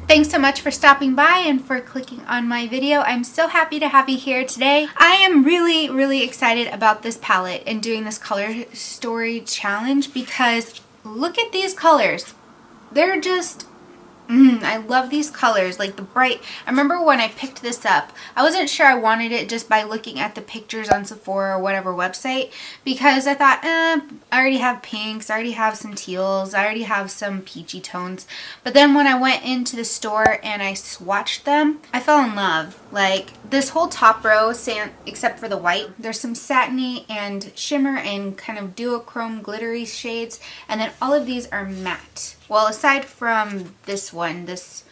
Thanks so much for stopping by and for clicking on my video. I'm so happy to have you here today. I am really excited about this palette and doing this color story challenge because look at these colors. They're just I love these colors, like the bright. I remember when I picked this up, I wasn't sure I wanted it just by looking at the pictures on Sephora or whatever website, because I thought, I already have pinks, I already have some teals, I already have some peachy tones. But then when I went into the store and I swatched them, I fell in love. Like this whole top row, except for the white, there's some satiny and shimmer and kind of duochrome glittery shades, and then all of these are matte. Well, aside from this one, this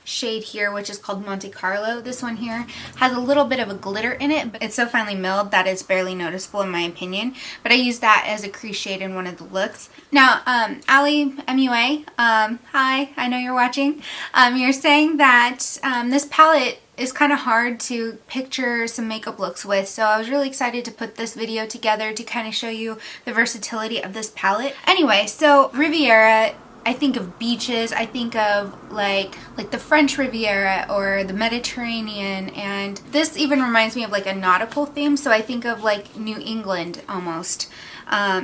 shade here, which is called Monte Carlo, this one here has a little bit of a glitter in it, but it's so finely milled that it's barely noticeable in my opinion. But I use that as a crease shade in one of the looks. Now, Ali MUA, hi, I know you're watching. You're saying that this palette is kind of hard to picture some makeup looks with, so I was really excited to put this video together to kind of show you the versatility of this palette. Anyway, so Riviera, I think of beaches, I think of like the French Riviera or the Mediterranean, and this even reminds me of like a nautical theme, so I think of like New England almost.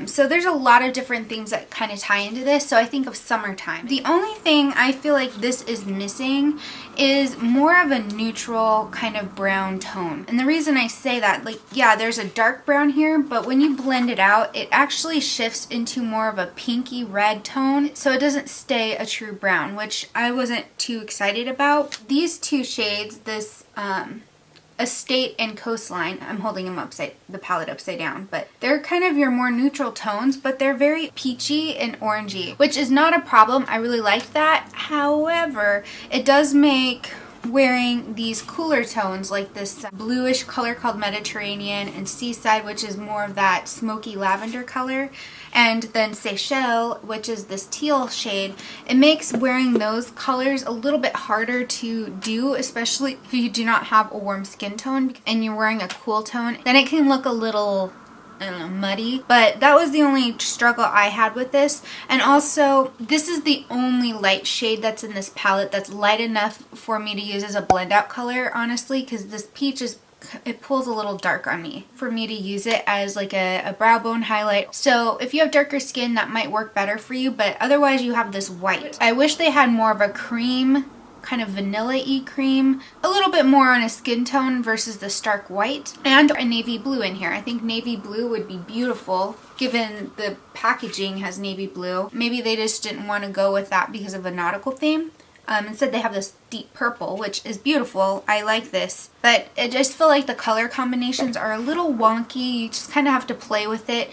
So there's a lot of different things that kind of tie into this, so I think of summertime. The only thing I feel like this is missing is more of a neutral kind of brown tone. And the reason I say that, like, yeah, there's a dark brown here, but when you blend it out, it actually shifts into more of a pinky red tone, so it doesn't stay a true brown, which I wasn't too excited about. These two shades, this Estate and Coastline, I'm holding them the palette upside down, but they're kind of your more neutral tones, but they're very peachy and orangey, which is not a problem. I really like that. However, it does make wearing these cooler tones like this bluish color called Mediterranean and Seaside, which is more of that smoky lavender color, and then Seychelles, which is this teal shade, it makes wearing those colors a little bit harder to do, especially if you do not have a warm skin tone and you're wearing a cool tone. Then it can look a little, I don't know, muddy. But that was the only struggle I had with this. And also, this is the only light shade that's in this palette that's light enough for me to use as a blend out color, honestly, because this peach is, it pulls a little dark on me for me to use it as like a brow bone highlight. So if you have darker skin, that might work better for you, but otherwise you have this white. I wish they had more of a cream, kind of vanilla-y cream, a little bit more on a skin tone versus the stark white, and a navy blue in here. I think navy blue would be beautiful given the packaging has navy blue. Maybe they just didn't want to go with that because of a nautical theme. Instead they have this deep purple, which is beautiful. I like this, but I just feel like the color combinations are a little wonky. You just kind of have to play with it.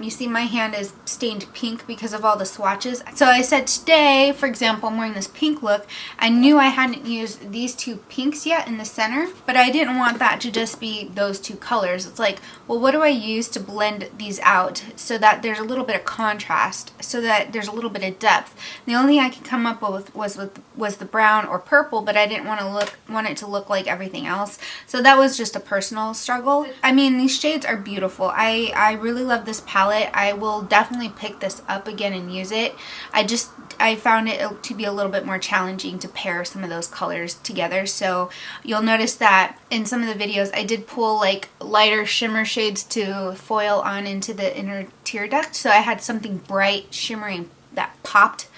You see my hand is stained pink because of all the swatches. So I said today, for example, I'm wearing this pink look. I knew I hadn't used these two pinks yet in the center, but I didn't want that to just be those two colors. It's like, well, what do I use to blend these out so that there's a little bit of contrast, so that there's a little bit of depth? The only thing I could come up with was the brown or purple, but I didn't want it to look like everything else. So that was just a personal struggle. I mean, these shades are beautiful. I really love this palette. I will definitely pick this up again and use it. I found it to be a little bit more challenging to pair some of those colors together. So you'll notice that in some of the videos I did pull like lighter shimmer shades to foil on into the inner tear duct. So I had something bright shimmering that popped,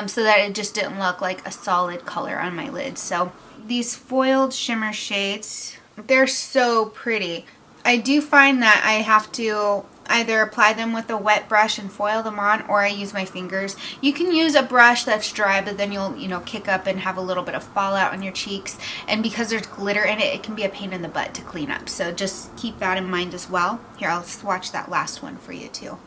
so that it just didn't look like a solid color on my lids. So these foiled shimmer shades, they're so pretty. I do find that I have to either apply them with a wet brush and foil them on, or I use my fingers. You can use a brush that's dry, but then you'll, kick up and have a little bit of fallout on your cheeks. And because there's glitter in it, it can be a pain in the butt to clean up. So just keep that in mind as well. Here, I'll swatch that last one for you too.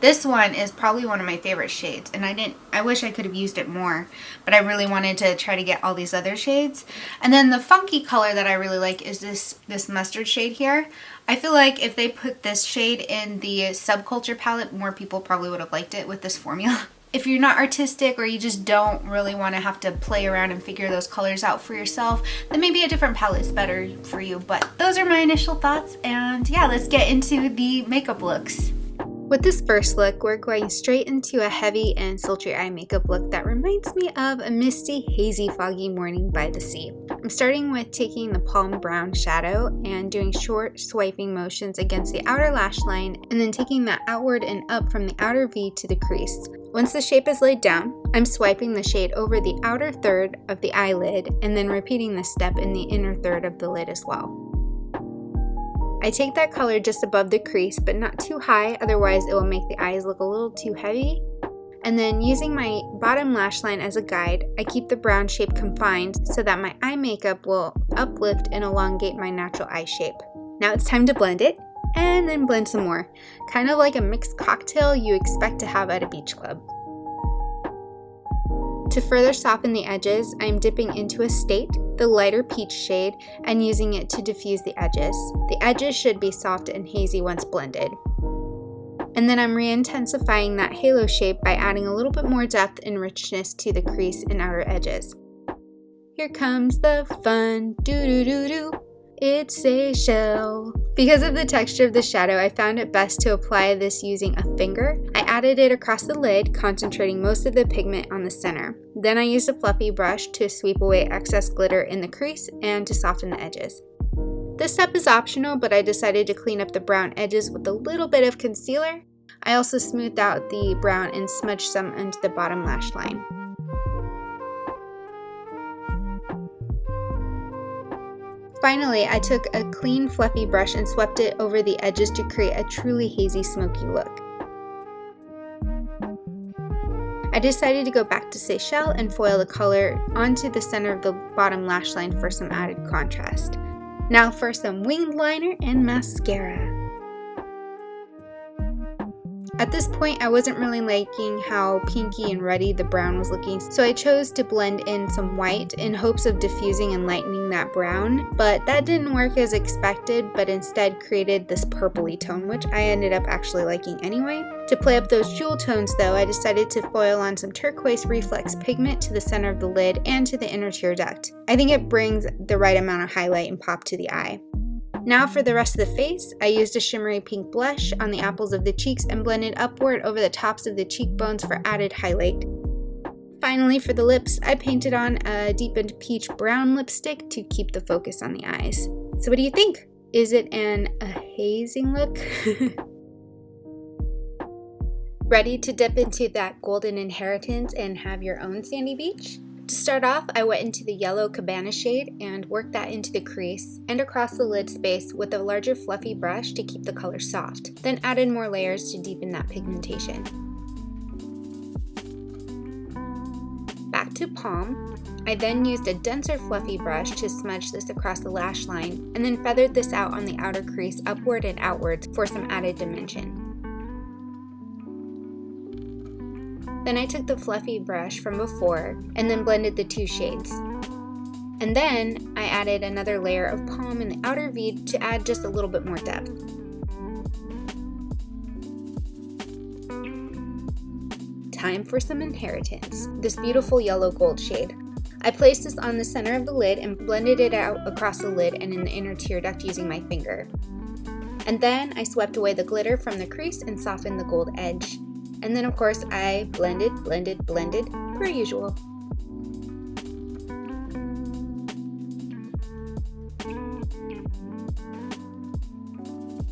This one is probably one of my favorite shades, and I wish I could have used it more, but I really wanted to try to get all these other shades. And then the funky color that I really like is this mustard shade here. I feel like if they put this shade in the Subculture palette, more people probably would have liked it with this formula. If you're not artistic or you just don't really want to have to play around and figure those colors out for yourself, then maybe a different palette is better for you. But those are my initial thoughts, and yeah, let's get into the makeup looks. With this first look, we're going straight into a heavy and sultry eye makeup look that reminds me of a misty, hazy, foggy morning by the sea. I'm starting with taking the palm brown shadow and doing short swiping motions against the outer lash line, and then taking that outward and up from the outer V to the crease. Once the shape is laid down, I'm swiping the shade over the outer third of the eyelid and then repeating this step in the inner third of the lid as well. I take that color just above the crease, but not too high, otherwise it will make the eyes look a little too heavy. And then using my bottom lash line as a guide, I keep the brown shape confined so that my eye makeup will uplift and elongate my natural eye shape. Now it's time to blend it, and then blend some more. Kind of like a mixed cocktail you expect to have at a beach club. To further soften the edges, I'm dipping into Estate, the lighter peach shade, and using it to diffuse the edges. The edges should be soft and hazy once blended. And then I'm re-intensifying that halo shape by adding a little bit more depth and richness to the crease and outer edges. Here comes the fun, do-do-do-do. It's a shell. Because of the texture of the shadow, I found it best to apply this using a finger. I added it across the lid, concentrating most of the pigment on the center. Then I used a fluffy brush to sweep away excess glitter in the crease and to soften the edges. This step is optional, but I decided to clean up the brown edges with a little bit of concealer. I also smoothed out the brown and smudged some into the bottom lash line. Finally, I took a clean fluffy brush and swept it over the edges to create a truly hazy smoky look. I decided to go back to Seychelles and foil the color onto the center of the bottom lash line for some added contrast. Now for some winged liner and mascara. At this point, I wasn't really liking how pinky and ruddy the brown was looking, so I chose to blend in some white in hopes of diffusing and lightening that brown, but that didn't work as expected, but instead created this purpley tone, which I ended up actually liking anyway. To play up those jewel tones though, I decided to foil on some turquoise reflex pigment to the center of the lid and to the inner tear duct. I think it brings the right amount of highlight and pop to the eye. Now for the rest of the face, I used a shimmery pink blush on the apples of the cheeks and blended upward over the tops of the cheekbones for added highlight. Finally, for the lips, I painted on a deepened peach brown lipstick to keep the focus on the eyes. So what do you think? Is it an hazing look? Ready to dip into that golden inheritance and have your own sandy beach? To start off, I went into the yellow cabana shade and worked that into the crease and across the lid space with a larger fluffy brush to keep the color soft, then added more layers to deepen that pigmentation. Back to palm, I then used a denser fluffy brush to smudge this across the lash line and then feathered this out on the outer crease upward and outwards for some added dimension. Then I took the fluffy brush from before and then blended the two shades. And then I added another layer of palm in the outer V to add just a little bit more depth. Time for some inheritance, this beautiful yellow gold shade. I placed this on the center of the lid and blended it out across the lid and in the inner tear duct using my finger. And then I swept away the glitter from the crease and softened the gold edge. And then of course I blended per usual.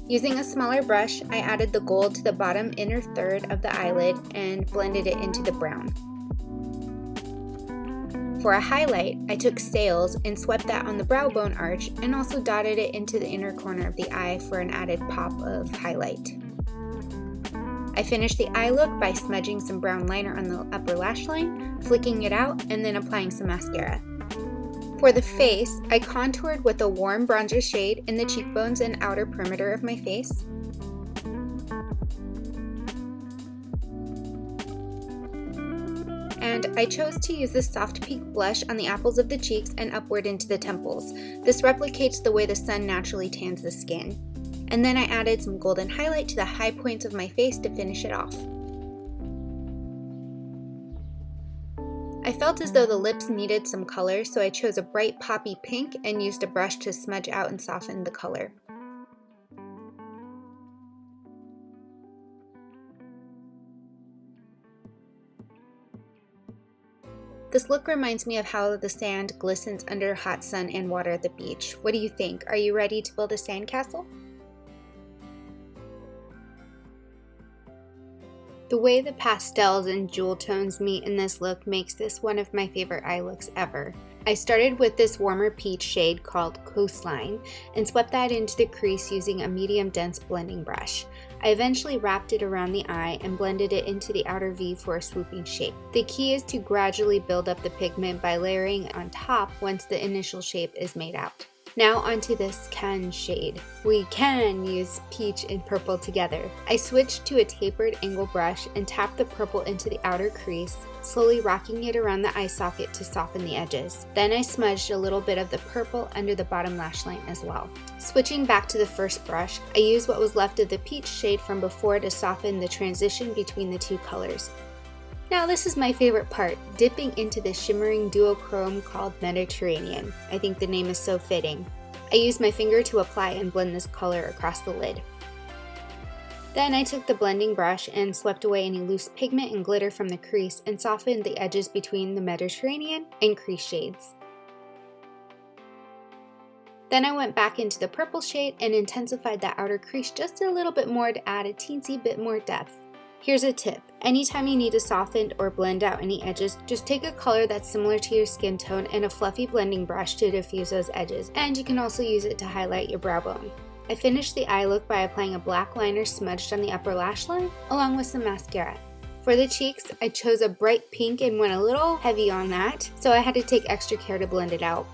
Using a smaller brush, I added the gold to the bottom inner third of the eyelid and blended it into the brown. For a highlight, I took Sails and swept that on the brow bone arch and also dotted it into the inner corner of the eye for an added pop of highlight. I finished the eye look by smudging some brown liner on the upper lash line, flicking it out, and then applying some mascara. For the face, I contoured with a warm bronzer shade in the cheekbones and outer perimeter of my face. And I chose to use this soft pink blush on the apples of the cheeks and upward into the temples. This replicates the way the sun naturally tans the skin. And then I added some golden highlight to the high points of my face to finish it off. I felt as though the lips needed some color, so I chose a bright poppy pink and used a brush to smudge out and soften the color. This look reminds me of how the sand glistens under hot sun and water at the beach. What do you think? Are you ready to build a sandcastle? The way the pastels and jewel tones meet in this look makes this one of my favorite eye looks ever. I started with this warmer peach shade called Coastline and swept that into the crease using a medium dense blending brush. I eventually wrapped it around the eye and blended it into the outer V for a swooping shape. The key is to gradually build up the pigment by layering on top once the initial shape is made out. Now onto this can shade. We can use peach and purple together. I switched to a tapered angle brush and tapped the purple into the outer crease, slowly rocking it around the eye socket to soften the edges. Then I smudged a little bit of the purple under the bottom lash line as well. Switching back to the first brush, I used what was left of the peach shade from before to soften the transition between the two colors. Now this is my favorite part, dipping into the shimmering duochrome called Mediterranean. I think the name is so fitting. I used my finger to apply and blend this color across the lid. Then I took the blending brush and swept away any loose pigment and glitter from the crease and softened the edges between the Mediterranean and crease shades. Then I went back into the purple shade and intensified that outer crease just a little bit more to add a teensy bit more depth. Here's a tip. Anytime you need to soften or blend out any edges, just take a color that's similar to your skin tone and a fluffy blending brush to diffuse those edges, and you can also use it to highlight your brow bone. I finished the eye look by applying a black liner smudged on the upper lash line, along with some mascara. For the cheeks, I chose a bright pink and went a little heavy on that, so I had to take extra care to blend it out.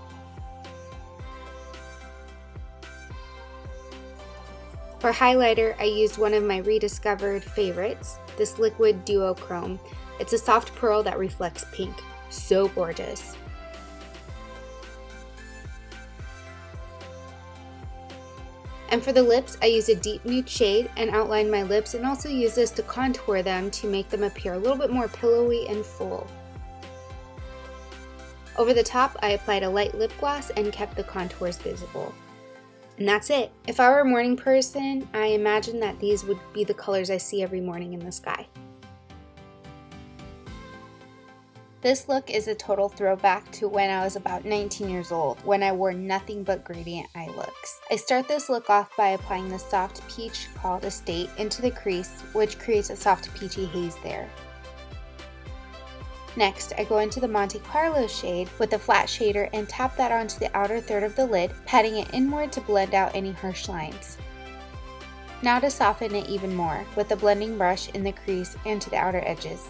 For highlighter, I used one of my rediscovered favorites, this liquid duochrome. It's a soft pearl that reflects pink. So gorgeous. And for the lips, I used a deep nude shade and outlined my lips, and also used this to contour them to make them appear a little bit more pillowy and full. Over the top, I applied a light lip gloss and kept the contours visible. And that's it. If I were a morning person, I imagine that these would be the colors I see every morning in the sky. This look is a total throwback to when I was about 19 years old, when I wore nothing but gradient eye looks. I start this look off by applying the soft peach called Estate into the crease, which creates a soft peachy haze there. Next, I go into the Monte Carlo shade with a flat shader and tap that onto the outer third of the lid, patting it inward to blend out any harsh lines. Now to soften it even more, with a blending brush in the crease and to the outer edges.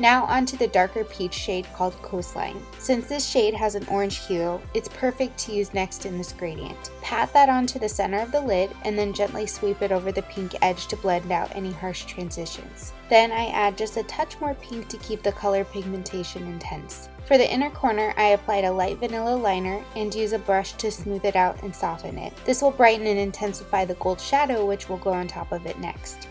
Now onto the darker peach shade called Coastline. Since this shade has an orange hue, it's perfect to use next in this gradient. Pat that onto the center of the lid and then gently sweep it over the pink edge to blend out any harsh transitions. Then I add just a touch more pink to keep the color pigmentation intense. For the inner corner, I applied a light vanilla liner and use a brush to smooth it out and soften it. This will brighten and intensify the gold shadow, which will go on top of it next.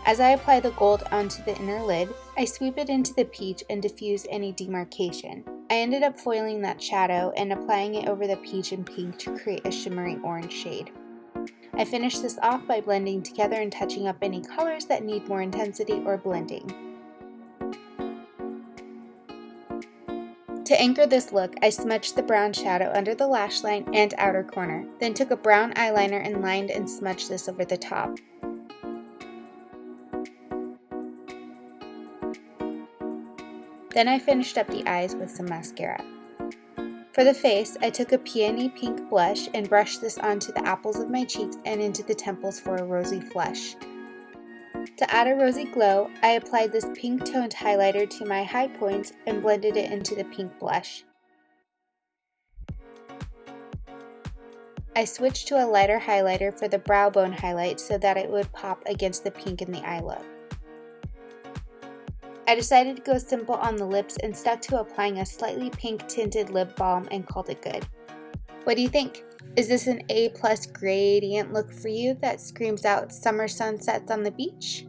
As I apply the gold onto the inner lid, I sweep it into the peach and diffuse any demarcation. I ended up foiling that shadow and applying it over the peach and pink to create a shimmering orange shade. I finish this off by blending together and touching up any colors that need more intensity or blending. To anchor this look, I smudged the brown shadow under the lash line and outer corner, then took a brown eyeliner and lined and smudged this over the top. Then I finished up the eyes with some mascara. For the face, I took a peony pink blush and brushed this onto the apples of my cheeks and into the temples for a rosy flush. To add a rosy glow, I applied this pink toned highlighter to my high points and blended it into the pink blush. I switched to a lighter highlighter for the brow bone highlight so that it would pop against the pink in the eye look. I decided to go simple on the lips and stuck to applying a slightly pink tinted lip balm and called it good. What do you think? Is this an A+ gradient look for you that screams out summer sunsets on the beach?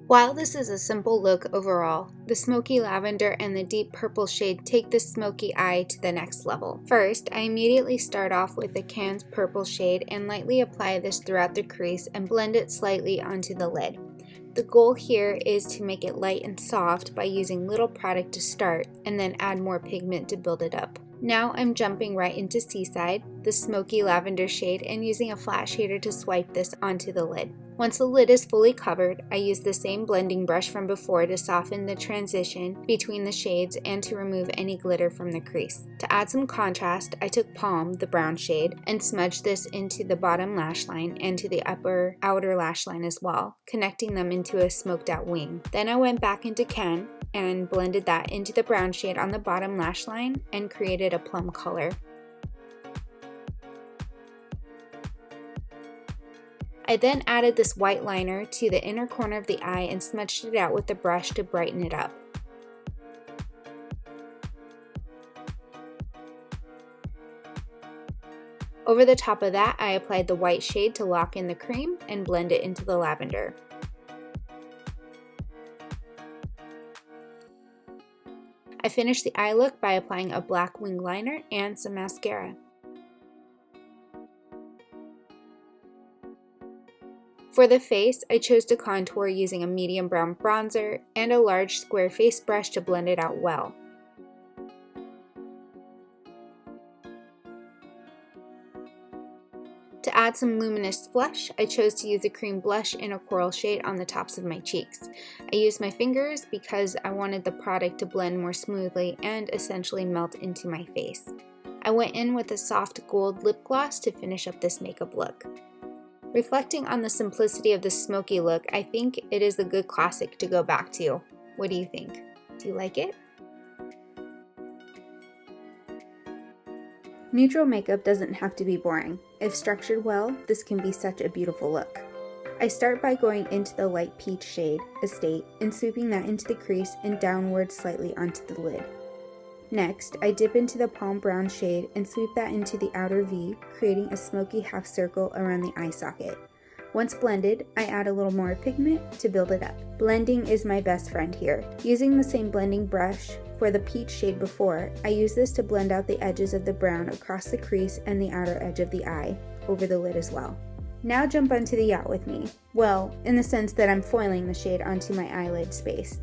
While this is a simple look overall, the smoky lavender and the deep purple shade take the smoky eye to the next level. First, I immediately start off with the Cannes purple shade and lightly apply this throughout the crease and blend it slightly onto the lid. The goal here is to make it light and soft by using little product to start and then add more pigment to build it up. Now I'm jumping right into Seaside, the smoky lavender shade, and using a flat shader to swipe this onto the lid. Once the lid is fully covered, I use the same blending brush from before to soften the transition between the shades and to remove any glitter from the crease. To add some contrast, I took Palm, the brown shade, and smudged this into the bottom lash line and to the outer lash line as well, connecting them into a smoked out wing. Then I went back into Can and blended that into the brown shade on the bottom lash line and created a plum color. I then added this white liner to the inner corner of the eye and smudged it out with the brush to brighten it up. Over the top of that, I applied the white shade to lock in the cream and blend it into the lavender. I finished the eye look by applying a black wing liner and some mascara. For the face, I chose to contour using a medium brown bronzer and a large square face brush to blend it out well. To add some luminous flush, I chose to use a cream blush in a coral shade on the tops of my cheeks. I used my fingers because I wanted the product to blend more smoothly and essentially melt into my face. I went in with a soft gold lip gloss to finish up this makeup look. Reflecting on the simplicity of this smoky look, I think it is a good classic to go back to. What do you think? Do you like it? Neutral makeup doesn't have to be boring. If structured well, this can be such a beautiful look. I start by going into the light peach shade, Estate, and swooping that into the crease and downward slightly onto the lid. Next, I dip into the Palm Brown shade and sweep that into the outer V, creating a smoky half circle around the eye socket. Once blended, I add a little more pigment to build it up. Blending is my best friend here. Using the same blending brush for the peach shade before, I use this to blend out the edges of the brown across the crease and the outer edge of the eye, over the lid as well. Now jump onto the Yacht with me. Well, in the sense that I'm foiling the shade onto my eyelid space.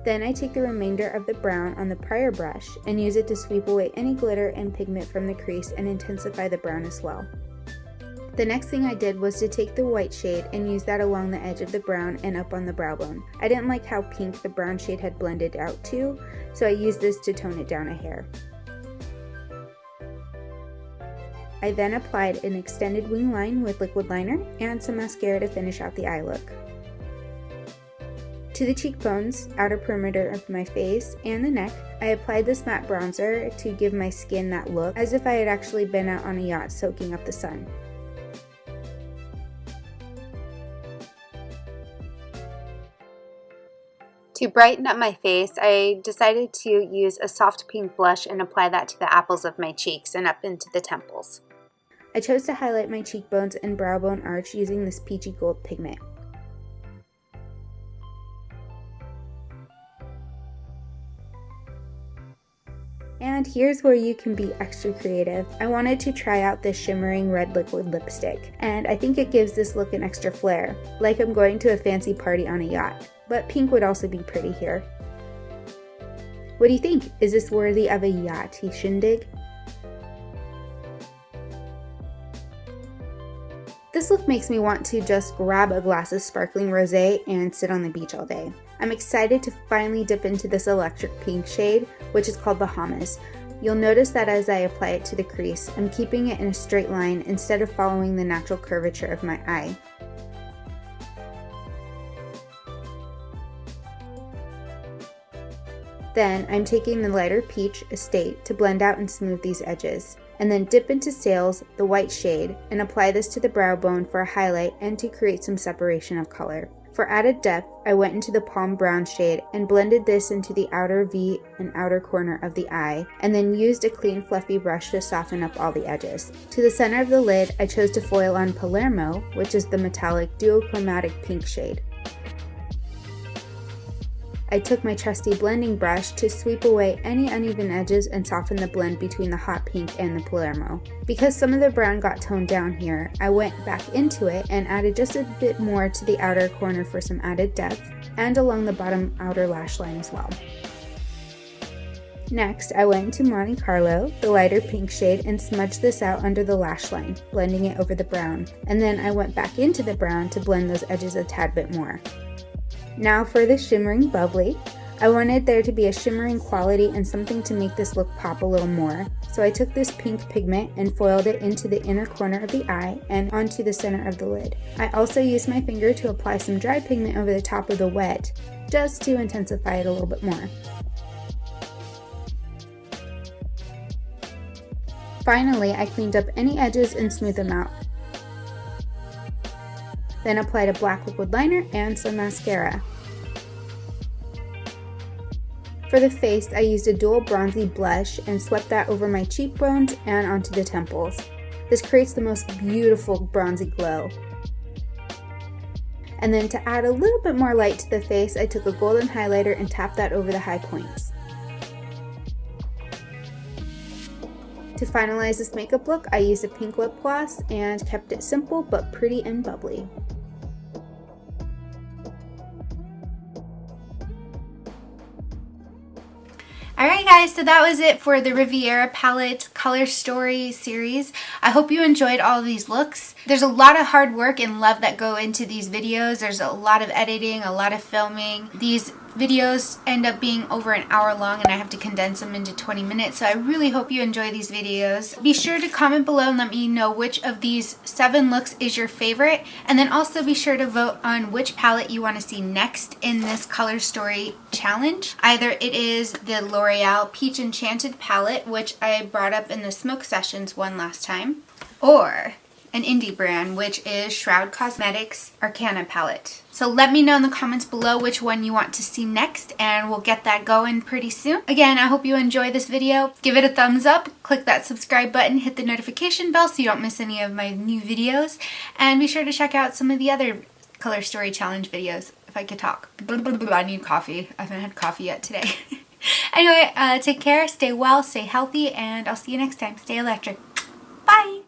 Then I take the remainder of the brown on the prior brush and use it to sweep away any glitter and pigment from the crease and intensify the brown as well. The next thing I did was to take the white shade and use that along the edge of the brown and up on the brow bone. I didn't like how pink the brown shade had blended out to, so I used this to tone it down a hair. I then applied an extended wing line with liquid liner and some mascara to finish out the eye look. To the cheekbones, outer perimeter of my face, and the neck, I applied this matte bronzer to give my skin that look as if I had actually been out on a yacht soaking up the sun. To brighten up my face, I decided to use a soft pink blush and apply that to the apples of my cheeks and up into the temples. I chose to highlight my cheekbones and brow bone arch using this peachy gold pigment. And here's where you can be extra creative. I wanted to try out this shimmering red liquid lipstick, and I think it gives this look an extra flair, like I'm going to a fancy party on a yacht. But pink would also be pretty here. What do you think? Is this worthy of a yachty shindig? This look makes me want to just grab a glass of sparkling rosé and sit on the beach all day. I'm excited to finally dip into this electric pink shade, which is called Bahamas. You'll notice that as I apply it to the crease, I'm keeping it in a straight line instead of following the natural curvature of my eye. Then I'm taking the lighter peach Estate to blend out and smooth these edges, and then dip into Sails, the white shade, and apply this to the brow bone for a highlight and to create some separation of color. For added depth, I went into the Palm Brown shade and blended this into the outer V and outer corner of the eye, and then used a clean fluffy brush to soften up all the edges. To the center of the lid, I chose to foil on Palermo, which is the metallic duochromatic pink shade. I took my trusty blending brush to sweep away any uneven edges and soften the blend between the hot pink and the Palermo. Because some of the brown got toned down here, I went back into it and added just a bit more to the outer corner for some added depth, and along the bottom outer lash line as well. Next, I went into Monte Carlo, the lighter pink shade, and smudged this out under the lash line, blending it over the brown. And then I went back into the brown to blend those edges a tad bit more. Now for the shimmering bubbly. I wanted there to be a shimmering quality and something to make this look pop a little more. So I took this pink pigment and foiled it into the inner corner of the eye and onto the center of the lid. I also used my finger to apply some dry pigment over the top of the wet, just to intensify it a little bit more. Finally, I cleaned up any edges and smoothed them out. Then applied a black liquid liner and some mascara. For the face, I used a dual bronzy blush and swept that over my cheekbones and onto the temples. This creates the most beautiful bronzy glow. And then to add a little bit more light to the face, I took a golden highlighter and tapped that over the high points. To finalize this makeup look, I used a pink lip gloss and kept it simple but pretty and bubbly. Alright guys, so that was it for the Riviera palette color story series. I hope you enjoyed all of these looks. There's a lot of hard work and love that go into these videos. There's a lot of editing, a lot of filming. These videos end up being over an hour long and I have to condense them into 20 minutes, so I really hope you enjoy these videos. Be sure to comment below and let me know which of these 7 looks is your favorite, and then also be sure to vote on which palette you want to see next in this color story challenge. Either it is the L'Oreal Peach Enchanted palette, which I brought up in the smoke sessions one last time, or an indie brand, which is Shroud Cosmetics Arcana palette. So let me know in the comments below which one you want to see next, and we'll get that going pretty soon. Again, I hope you enjoy this video. Give it a thumbs up, click that subscribe button, hit the notification bell so you don't miss any of my new videos, and be sure to check out some of the other color story challenge videos. If I could talk. I need coffee. I haven't had coffee yet today. Anyway, take care, stay well, stay healthy, and I'll see you next time. Stay electric. Bye!